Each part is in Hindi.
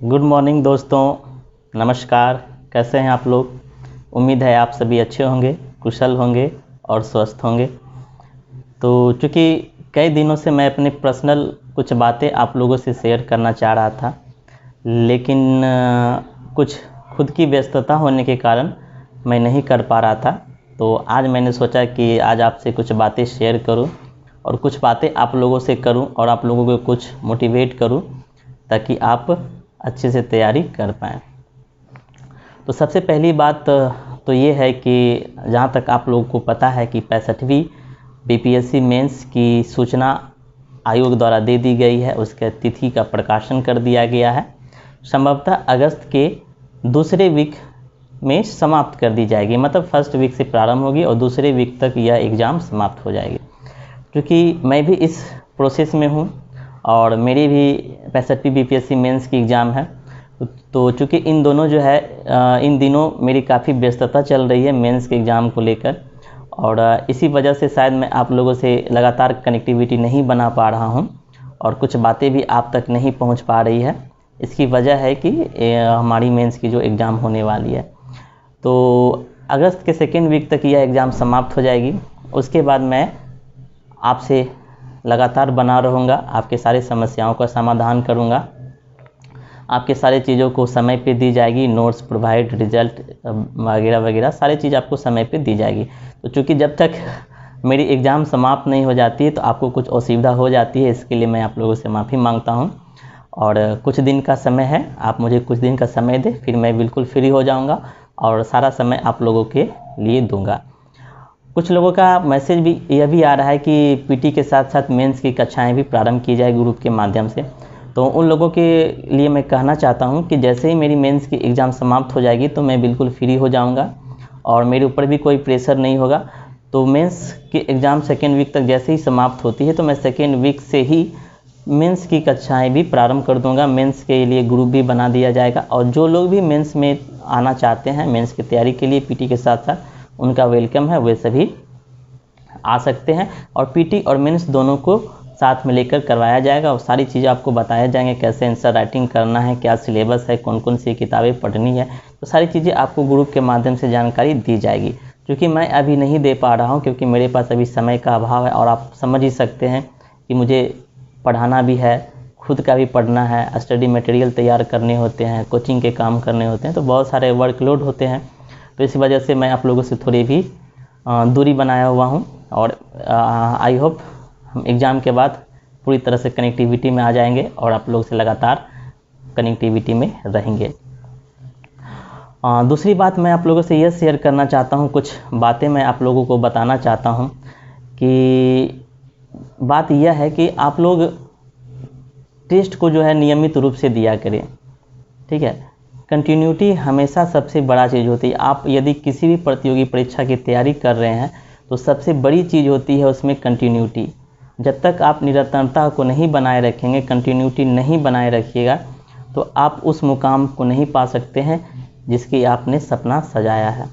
गुड मॉर्निंग दोस्तों, नमस्कार। कैसे हैं आप लोग? उम्मीद है आप सभी अच्छे होंगे, कुशल होंगे और स्वस्थ होंगे। तो चूँकि कई दिनों से मैं अपने पर्सनल कुछ बातें आप लोगों से शेयर करना चाह रहा था, लेकिन कुछ खुद की व्यस्तता होने के कारण मैं नहीं कर पा रहा था। तो आज मैंने सोचा कि आज आपसे कुछ बातें शेयर करूं और कुछ बातें आप लोगों से करूं और आप लोगों को कुछ मोटिवेट करूं, ताकि आप अच्छे से तैयारी कर पाएँ। तो सबसे पहली बात तो ये है कि जहाँ तक आप लोगों को पता है कि 65वीं बीपीएससी मेंस की सूचना आयोग द्वारा दे दी गई है। उसके तिथि का प्रकाशन कर दिया गया है। संभवतः अगस्त के दूसरे वीक में समाप्त कर दी जाएगी, मतलब फर्स्ट वीक से प्रारंभ होगी और दूसरे वीक तक यह एग्ज़ाम समाप्त हो जाएगी। क्योंकि मैं भी इस प्रोसेस में हूँ और मेरी भी 65वीं बीपीएससी मेंस की एग्ज़ाम है। तो चूँकि इन दोनों जो है इन दिनों मेरी काफ़ी व्यस्तता चल रही है मेंस के एग्ज़ाम को लेकर, और इसी वजह से शायद मैं आप लोगों से लगातार कनेक्टिविटी नहीं बना पा रहा हूं और कुछ बातें भी आप तक नहीं पहुंच पा रही है। इसकी वजह है कि हमारी मेंस की जो एग्ज़ाम होने वाली है, तो अगस्त के सेकेंड वीक तक यह एग्ज़ाम समाप्त हो जाएगी। उसके बाद मैं आपसे लगातार बना रहूँगा, आपके सारे समस्याओं का समाधान करूँगा, आपके सारे चीज़ों को समय पे दी जाएगी, नोट्स प्रोवाइड, रिजल्ट वगैरह वगैरह सारी चीज़ आपको समय पे दी जाएगी। तो चूँकि जब तक मेरी एग्ज़ाम समाप्त नहीं हो जाती है तो आपको कुछ असुविधा हो जाती है, इसके लिए मैं आप लोगों से माफ़ी मांगता हूँ। और कुछ दिन का समय है, आप मुझे कुछ दिन का समय दें, फिर मैं बिल्कुल फ्री हो जाऊँगा और सारा समय आप लोगों के लिए दूँगा। कुछ लोगों का मैसेज भी यह भी आ रहा है कि पीटी के साथ साथ मेंस की कक्षाएं भी प्रारंभ की जाए ग्रुप के माध्यम से। तो उन लोगों के लिए मैं कहना चाहता हूं कि जैसे ही मेरी मेंस की एग्ज़ाम समाप्त हो जाएगी तो मैं बिल्कुल फ्री हो जाऊंगा और मेरे ऊपर भी कोई प्रेशर नहीं होगा। तो मेंस की एग्ज़ाम सेकेंड वीक तक जैसे ही समाप्त होती है तो मैं सेकेंड वीक से ही मेंस की कक्षाएं भी प्रारंभ कर दूंगा। मेंस के लिए ग्रुप भी बना दिया जाएगा और जो लोग भी मेंस में आना चाहते हैं, मेंस की तैयारी के लिए पीटी के साथ साथ, उनका वेलकम है, वे सभी आ सकते हैं। और पीटी और मेंस दोनों को साथ में लेकर करवाया जाएगा और सारी चीज़ें आपको बताया जाएंगे, कैसे आंसर राइटिंग करना है, क्या सिलेबस है, कौन कौन सी किताबें पढ़नी है। तो सारी चीज़ें आपको ग्रुप के माध्यम से जानकारी दी जाएगी। क्योंकि मैं अभी नहीं दे पा रहा हूँ क्योंकि मेरे पास अभी समय का अभाव है और आप समझ ही सकते हैं कि मुझे पढ़ाना भी है, खुद का भी पढ़ना है, स्टडी मटेरियल तैयार करने होते हैं, कोचिंग के काम करने होते हैं, तो बहुत सारे वर्कलोड होते हैं। तो इस वजह से मैं आप लोगों से थोड़ी भी दूरी बनाया हुआ हूँ और आई होप हम एग्ज़ाम के बाद पूरी तरह से कनेक्टिविटी में आ जाएंगे और आप लोग से लगातार कनेक्टिविटी में रहेंगे। दूसरी बात मैं आप लोगों से यह शेयर करना चाहता हूँ, कुछ बातें मैं आप लोगों को बताना चाहता हूँ कि बात यह है कि आप लोग टेस्ट को जो है नियमित रूप से दिया करें, ठीक है। कंटिन्यूटी हमेशा सबसे बड़ा चीज़ होती है। आप यदि किसी भी प्रतियोगी परीक्षा की तैयारी कर रहे हैं तो सबसे बड़ी चीज़ होती है उसमें कंटिन्यूटी। जब तक आप निरंतरता को नहीं बनाए रखेंगे, कंटिन्यूटी नहीं बनाए रखिएगा, तो आप उस मुकाम को नहीं पा सकते हैं जिसकी आपने सपना सजाया है।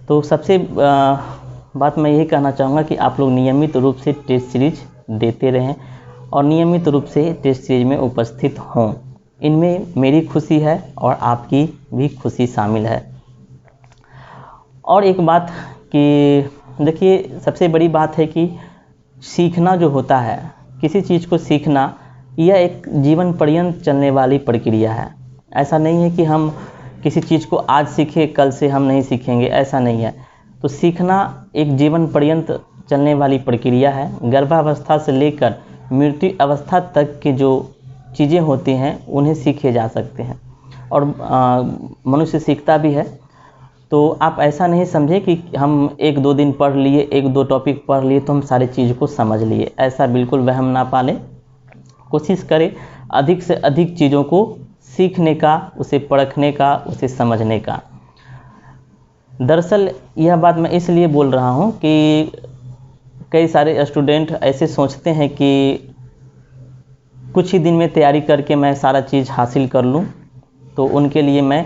तो सबसे बात मैं यही कहना चाहूँगा कि आप लोग नियमित रूप से टेस्ट सीरीज देते रहें और नियमित रूप से टेस्ट सीरीज में उपस्थित हों। इनमें मेरी खुशी है और आपकी भी खुशी शामिल है। और एक बात कि देखिए, सबसे बड़ी बात है कि सीखना जो होता है, किसी चीज़ को सीखना, यह एक जीवन पर्यंत चलने वाली प्रक्रिया है। ऐसा नहीं है कि हम किसी चीज़ को आज सीखें कल से हम नहीं सीखेंगे, ऐसा नहीं है। तो सीखना एक जीवन पर्यंत चलने वाली प्रक्रिया है। गर्भावस्था से लेकर मृत्यु अवस्था तक की जो चीज़ें होती हैं उन्हें सीखे जा सकते हैं और मनुष्य सीखता भी है। तो आप ऐसा नहीं समझें कि हम एक दो दिन पढ़ लिए, एक दो टॉपिक पढ़ लिए तो हम सारी चीज़ को समझ लिए, ऐसा बिल्कुल वहम ना पालें। कोशिश करें अधिक से अधिक चीज़ों को सीखने का, उसे परखने का, उसे समझने का। दरअसल यह बात मैं इसलिए बोल रहा हूँ कि कई सारे स्टूडेंट ऐसे सोचते हैं कि कुछ ही दिन में तैयारी करके मैं सारा चीज़ हासिल कर लूँ, तो उनके लिए मैं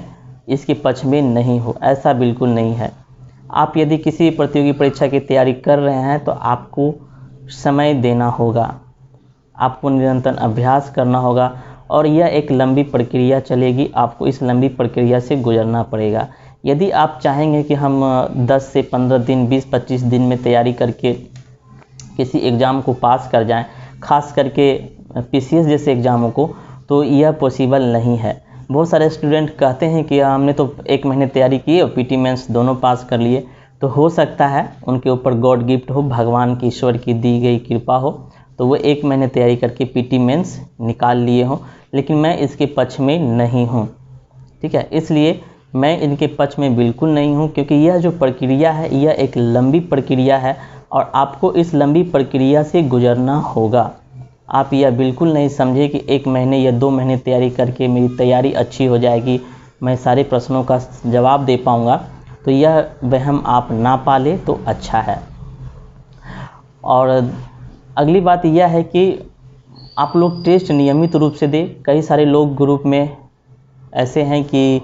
इसके पक्ष में नहीं हूँ। ऐसा बिल्कुल नहीं है। आप यदि किसी प्रतियोगी परीक्षा की तैयारी कर रहे हैं तो आपको समय देना होगा, आपको निरंतर अभ्यास करना होगा और यह एक लंबी प्रक्रिया चलेगी, आपको इस लंबी प्रक्रिया से गुजरना पड़ेगा। यदि आप चाहेंगे कि हम 10 से 15 दिन 20-25 दिन में तैयारी करके किसी एग्ज़ाम को पास कर जाएं, खास करके पीसीएस जैसे एग्ज़ामों को, तो यह पॉसिबल नहीं है। बहुत सारे स्टूडेंट कहते हैं कि हमने तो 1 महीने तैयारी की और पीटी मेंस दोनों पास कर लिए। तो हो सकता है उनके ऊपर गॉड गिफ्ट हो, भगवान की ईश्वर की दी गई कृपा हो, तो वो 1 महीने तैयारी करके पीटी मेंस निकाल लिए हों। लेकिन मैं इसके पक्ष में नहीं हूँ, ठीक है। इसलिए मैं इनके पक्ष में बिल्कुल नहीं हूँ, क्योंकि यह जो प्रक्रिया है यह एक लंबी प्रक्रिया है और आपको इस लंबी प्रक्रिया से गुजरना होगा। आप यह बिल्कुल नहीं समझे कि 1 महीने या 2 महीने तैयारी करके मेरी तैयारी अच्छी हो जाएगी, मैं सारे प्रश्नों का जवाब दे पाऊँगा, तो यह वहम आप ना पाले तो अच्छा है। और अगली बात यह है कि आप लोग टेस्ट नियमित रूप से दें। कई सारे लोग ग्रुप में ऐसे हैं कि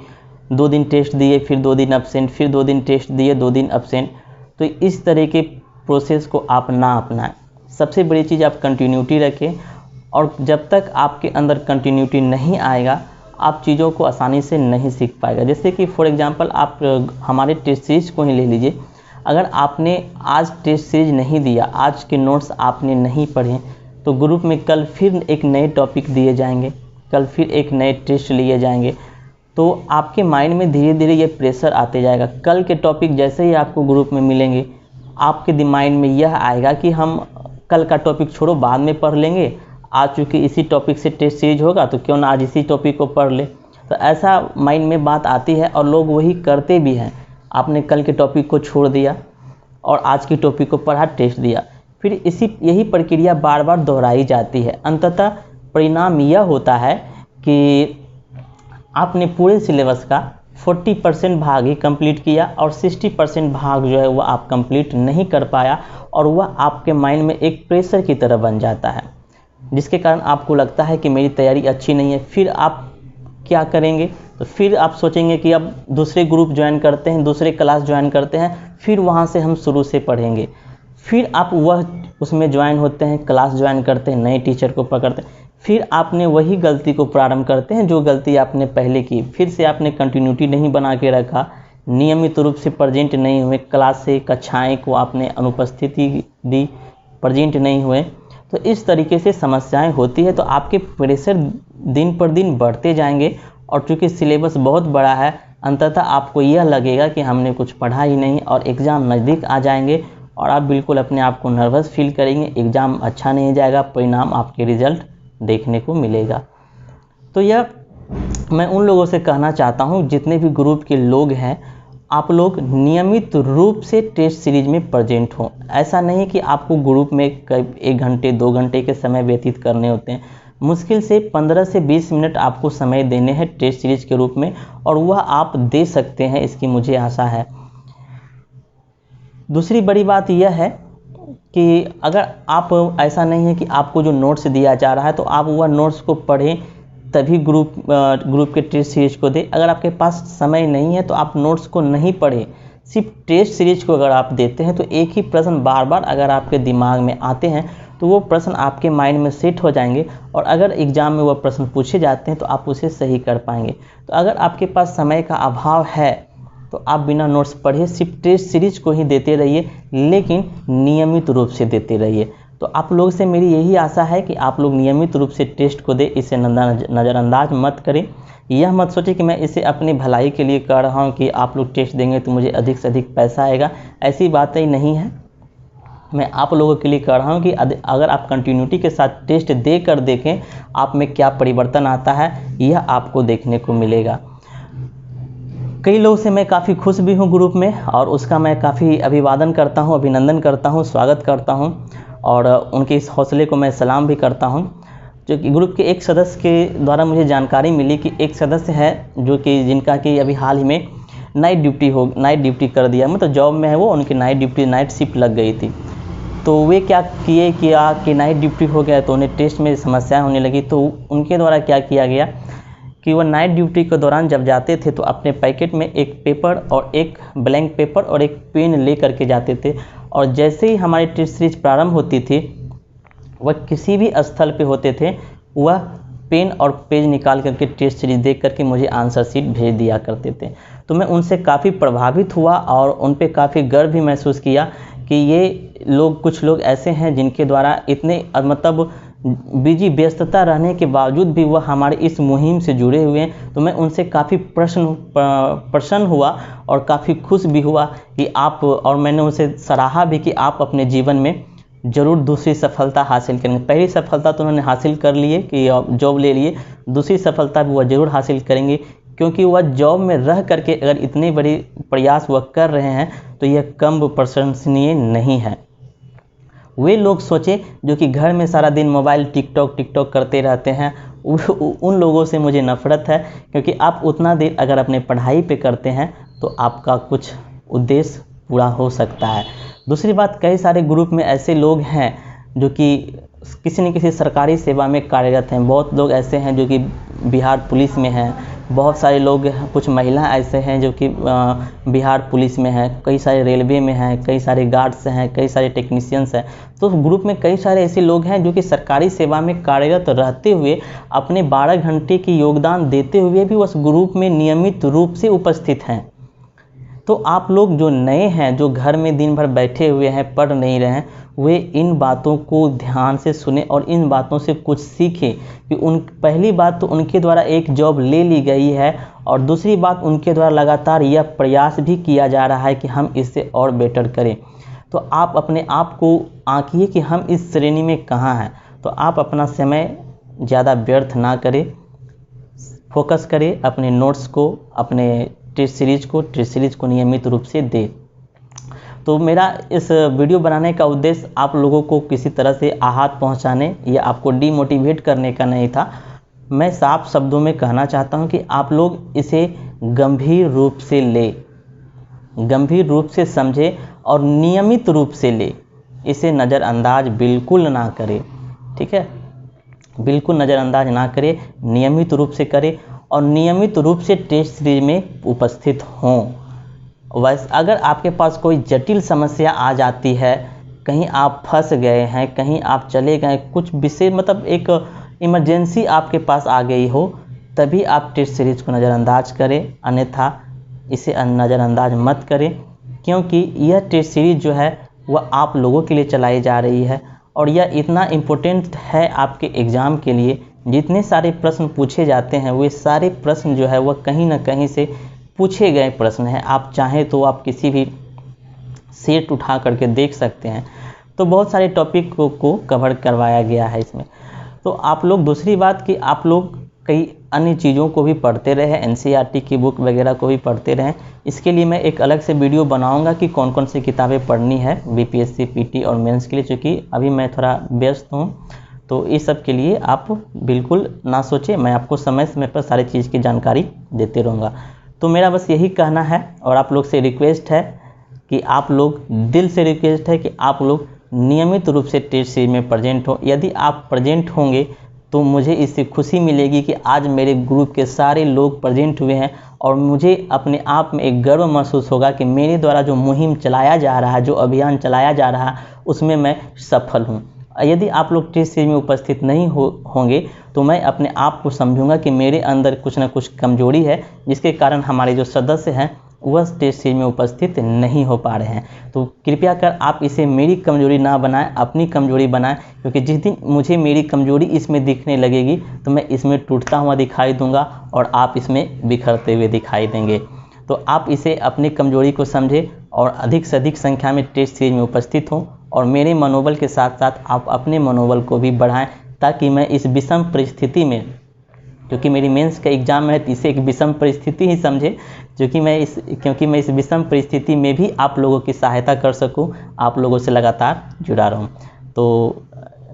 2 दिन टेस्ट दिए, फिर 2 दिन अब्सेंट, फिर 2 दिन टेस्ट दिए, 2 दिन अब्सेंट। तो इस तरह के प्रोसेस को आप ना अपनाएं। सबसे बड़ी चीज़ आप कंटिन्यूटी रखें, और जब तक आपके अंदर कंटिन्यूटी नहीं आएगा आप चीज़ों को आसानी से नहीं सीख पाएगा। जैसे कि फॉर एग्जांपल आप हमारे टेस्ट सीरीज को ही ले लीजिए। अगर आपने आज टेस्ट सीरीज नहीं दिया, आज के नोट्स आपने नहीं पढ़े, तो ग्रुप में कल फिर एक नए टॉपिक दिए जाएंगे, कल फिर एक नए टेस्ट लिए जाएंगे, तो आपके माइंड में धीरे धीरे ये प्रेशर आते जाएगा। कल के टॉपिक जैसे ही आपको ग्रुप में मिलेंगे, आपके माइंड में यह आएगा कि हम कल का टॉपिक छोड़ो बाद में पढ़ लेंगे, आज चूँकि इसी टॉपिक से टेस्ट सीरीज होगा तो क्यों ना आज इसी टॉपिक को पढ़ ले। तो ऐसा माइंड में बात आती है और लोग वही करते भी हैं। आपने कल के टॉपिक को छोड़ दिया और आज की टॉपिक को पढ़ा, टेस्ट दिया, फिर यही प्रक्रिया बार बार दोहराई जाती है। अंततः परिणाम यह होता है कि आपने पूरे सिलेबस का 40% भाग ही कंप्लीट किया और 60% भाग जो है वह आप कंप्लीट नहीं कर पाया, और वह आपके माइंड में एक प्रेशर की तरह बन जाता है, जिसके कारण आपको लगता है कि मेरी तैयारी अच्छी नहीं है। फिर आप क्या करेंगे, तो फिर आप सोचेंगे कि अब दूसरे ग्रुप ज्वाइन करते हैं, दूसरे क्लास ज्वाइन करते हैं, फिर वहाँ से हम शुरू से पढ़ेंगे। फिर आप वह उसमें ज्वाइन होते हैं, क्लास ज्वाइन करते हैं, नए टीचर को पकड़ते हैं, फिर आपने वही गलती को प्रारंभ करते हैं जो गलती आपने पहले की। फिर से आपने कंटिन्यूटी नहीं बना के रखा, नियमित रूप से प्रेजेंट नहीं हुए, क्लास से कक्षाएं को आपने अनुपस्थिति दी, प्रेजेंट नहीं हुए, तो इस तरीके से समस्याएं होती है। तो आपके प्रेशर दिन पर दिन बढ़ते जाएंगे, और चूँकि सिलेबस बहुत बड़ा है, अंततः आपको यह लगेगा कि हमने कुछ पढ़ा ही नहीं, और एग्ज़ाम नज़दीक आ जाएंगे और आप बिल्कुल अपने आप को नर्वस फील करेंगे, एग्ज़ाम अच्छा नहीं जाएगा, परिणाम आपके रिज़ल्ट देखने को मिलेगा। तो यह मैं उन लोगों से कहना चाहता हूँ, जितने भी ग्रुप के लोग हैं, आप लोग नियमित रूप से टेस्ट सीरीज में प्रेजेंट हों। ऐसा नहीं कि आपको ग्रुप में 1 घंटे 2 घंटे के समय व्यतीत करने होते हैं, मुश्किल से 15 से 20 मिनट आपको समय देने हैं टेस्ट सीरीज के रूप में, और वह आप दे सकते हैं, इसकी मुझे आशा है। दूसरी बड़ी बात यह है कि अगर आप, ऐसा नहीं है कि आपको जो नोट्स दिया जा रहा है तो आप वह नोट्स को पढ़ें तभी ग्रुप के टेस्ट सीरीज को दें। अगर आपके पास समय नहीं है तो आप नोट्स को नहीं पढ़ें, सिर्फ टेस्ट सीरीज को अगर आप देते हैं तो एक ही प्रश्न बार बार अगर आपके दिमाग में आते हैं तो वो प्रश्न आपके माइंड में सेट हो जाएंगे, और अगर एग्ज़ाम में वह प्रश्न पूछे जाते हैं तो आप उसे सही कर पाएंगे। तो अगर आपके पास समय का अभाव है तो आप बिना नोट्स पढ़े सिर्फ टेस्ट सीरीज को ही देते रहिए, लेकिन नियमित रूप से देते रहिए। तो आप लोग से मेरी यही आशा है कि आप लोग नियमित रूप से टेस्ट को दें, इसे नज़रअंदाज मत करें। यह मत सोचें कि मैं इसे अपनी भलाई के लिए कर रहा हूं कि आप लोग टेस्ट देंगे तो मुझे अधिक से अधिक पैसा आएगा, ऐसी बात ही नहीं है। मैं आप लोगों के लिए कर रहा हूं कि अगर आप कंटिन्यूटी के साथ टेस्ट दे कर देखें आप में क्या परिवर्तन आता है, यह आपको देखने को मिलेगा। कई लोगों से मैं काफ़ी खुश भी हूँ ग्रुप में, और उसका मैं काफ़ी अभिवादन करता हूँ, अभिनंदन करता हूँ, स्वागत करता हूँ, और उनके इस हौसले को मैं सलाम भी करता हूँ। जो कि ग्रुप के एक सदस्य के द्वारा मुझे जानकारी मिली कि एक सदस्य है जो कि जिनका कि अभी हाल ही में नाइट ड्यूटी कर दिया, मतलब जॉब में है वो, उनकी नाइट शिफ्ट लग गई थी। तो वे क्या किए कि नाइट ड्यूटी हो गया तो उन्हें टेस्ट में समस्याएं होने लगी। तो उनके द्वारा क्या किया गया कि वह नाइट ड्यूटी के दौरान जब जाते थे तो अपने पैकेट में एक पेपर और एक ब्लैंक पेपर और एक पेन ले करके जाते थे, और जैसे ही हमारी टेस्ट सीरीज प्रारंभ होती थी वह किसी भी स्थल पे होते थे, वह पेन और पेज निकाल करके टेस्ट सीरीज देख करके मुझे आंसर शीट भेज दिया करते थे। तो मैं उनसे काफ़ी प्रभावित हुआ और उन पे काफ़ी गर्व भी महसूस किया कि ये लोग, कुछ लोग ऐसे हैं जिनके द्वारा इतने मतलब बिजी व्यस्तता रहने के बावजूद भी वह हमारे इस मुहिम से जुड़े हुए हैं। तो मैं उनसे काफ़ी प्रसन्न हुआ और काफ़ी खुश भी हुआ कि आप, और मैंने उनसे सराहा भी कि आप अपने जीवन में ज़रूर दूसरी सफलता हासिल करेंगे। पहली सफलता तो उन्होंने हासिल कर लिए कि जॉब ले लिए, दूसरी सफलता भी वह ज़रूर हासिल करेंगे, क्योंकि वह जॉब में रह करके अगर इतने बड़े प्रयास वह कर रहे हैं तो यह कम प्रशंसनीय नहीं है। वे लोग सोचे जो कि घर में सारा दिन मोबाइल टिकटॉक करते रहते हैं, उन लोगों से मुझे नफ़रत है, क्योंकि आप उतना देर अगर अपने पढ़ाई पे करते हैं तो आपका कुछ उद्देश्य पूरा हो सकता है। दूसरी बात, कई सारे ग्रुप में ऐसे लोग हैं जो कि किसी न किसी सरकारी सेवा में कार्यरत हैं। बहुत लोग ऐसे हैं जो कि बिहार पुलिस में हैं, बहुत सारे लोग, कुछ महिला ऐसे हैं जो कि बिहार पुलिस में हैं, कई सारे रेलवे में हैं, कई सारे गार्ड्स हैं, कई सारे टेक्नीशियंस हैं। तो ग्रुप में कई सारे ऐसे लोग हैं जो कि सरकारी सेवा में कार्यरत रहते हुए अपने 12 घंटे की योगदान देते हुए भी उस ग्रुप में नियमित रूप से उपस्थित हैं। तो आप लोग जो नए हैं, जो घर में दिन भर बैठे हुए हैं, पढ़ नहीं रहे हैं, वे इन बातों को ध्यान से सुने और इन बातों से कुछ सीखें कि पहली बात तो उनके द्वारा एक जॉब ले ली गई है, और दूसरी बात उनके द्वारा लगातार यह प्रयास भी किया जा रहा है कि हम इससे और बेटर करें। तो आप अपने आप को आंकिए कि हम इस श्रेणी में कहाँ हैं। तो आप अपना समय ज़्यादा व्यर्थ ना करें, फोकस करें अपने नोट्स को, अपने टेस्ट सीरीज को नियमित रूप से दे। तो मेरा इस वीडियो बनाने का उद्देश्य आप लोगों को किसी तरह से आहत पहुंचाने या आपको डीमोटिवेट करने का नहीं था। मैं साफ शब्दों में कहना चाहता हूं कि आप लोग इसे गंभीर रूप से ले, गंभीर रूप से समझे और नियमित रूप से ले, इसे नज़रअंदाज बिल्कुल ना करें। ठीक है, बिल्कुल नज़रअंदाज ना करें, नियमित रूप से करें और नियमित रूप से टेस्ट सीरीज में उपस्थित हों। वैसे अगर आपके पास कोई जटिल समस्या आ जाती है, कहीं आप फंस गए हैं, कहीं आप चले गए, कुछ विषय मतलब एक इमरजेंसी आपके पास आ गई हो, तभी आप टेस्ट सीरीज को नज़रअंदाज करें, अन्यथा इसे नज़रअंदाज मत करें, क्योंकि यह टेस्ट सीरीज जो है वह आप लोगों के लिए चलाई जा रही है और यह इतना इम्पोर्टेंट है आपके एग्ज़ाम के लिए। जितने सारे प्रश्न पूछे जाते हैं वे सारे प्रश्न जो है वह कहीं ना कहीं से पूछे गए प्रश्न हैं। आप चाहें तो आप किसी भी सेट उठा करके देख सकते हैं। तो बहुत सारे टॉपिक को कवर करवाया गया है इसमें। तो आप लोग, दूसरी बात कि आप लोग कई अन्य चीज़ों को भी पढ़ते रहें, एनसीईआरटी की बुक वगैरह को भी पढ़ते रहें। इसके लिए मैं एक अलग से वीडियो बनाऊंगा कि कौन कौन सी किताबें पढ़नी है बीपीएससी, पीटी और मेंस के लिए, चूँकि अभी मैं थोड़ा व्यस्त हूँ। तो इस सब के लिए आप बिल्कुल ना सोचें, मैं आपको समय समय पर सारी चीज़ की जानकारी देते रहूँगा। तो मेरा बस यही कहना है और आप लोग से रिक्वेस्ट है कि आप लोग, दिल से रिक्वेस्ट है कि आप लोग नियमित रूप से टेस्ट सीरीज में प्रेजेंट हो। यदि आप प्रेजेंट होंगे तो मुझे इससे खुशी मिलेगी कि आज मेरे ग्रुप के सारे लोग प्रेजेंट हुए हैं और मुझे अपने आप में एक गर्व महसूस होगा कि मेरे द्वारा जो मुहिम चलाया जा रहा है, जो अभियान चलाया जा रहा है, उसमें मैं सफल हूँ। यदि आप लोग टेस्ट सीरीज में उपस्थित नहीं होंगे तो मैं अपने आप को समझूंगा कि मेरे अंदर कुछ ना कुछ कमजोरी है, जिसके कारण हमारे जो सदस्य हैं वह टेस्ट सीरीज में उपस्थित नहीं हो पा रहे हैं। तो कृपया कर आप इसे मेरी कमजोरी ना बनाएं, अपनी कमजोरी बनाएं, क्योंकि जिस दिन मुझे मेरी कमजोरी इसमें दिखने लगेगी तो मैं इसमें टूटता हुआ दिखाई दूंगा और आप इसमें बिखरते हुए दिखाई देंगे। तो आप इसे अपनी कमजोरी को समझें और अधिक से अधिक संख्या में टेस्ट सीरीज में उपस्थित हों और मेरे मनोबल के साथ साथ आप अपने मनोबल को भी बढ़ाएं, ताकि मैं इस विषम परिस्थिति में, क्योंकि मेरी मेंस का एग्ज़ाम है, तो इसे एक विषम परिस्थिति ही समझे, क्योंकि मैं इस विषम परिस्थिति में भी आप लोगों की सहायता कर सकूं, आप लोगों से लगातार जुड़ा रहूं। तो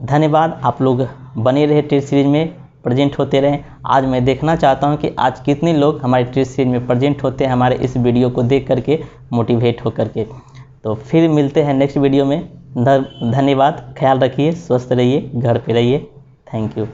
धन्यवाद, आप लोग बने रहे टेस्ट सीरीज में, प्रेजेंट होते रहें। आज मैं देखना चाहता हूं कि आज कितने लोग हमारे टेस्ट सीरीज में प्रेजेंट होते हैं, हमारे इस वीडियो को देख करके मोटिवेट होकर के। तो फिर मिलते हैं नेक्स्ट वीडियो में। धन्यवाद, ख्याल रखिए, स्वस्थ रहिए, घर पे रहिए। Thank you.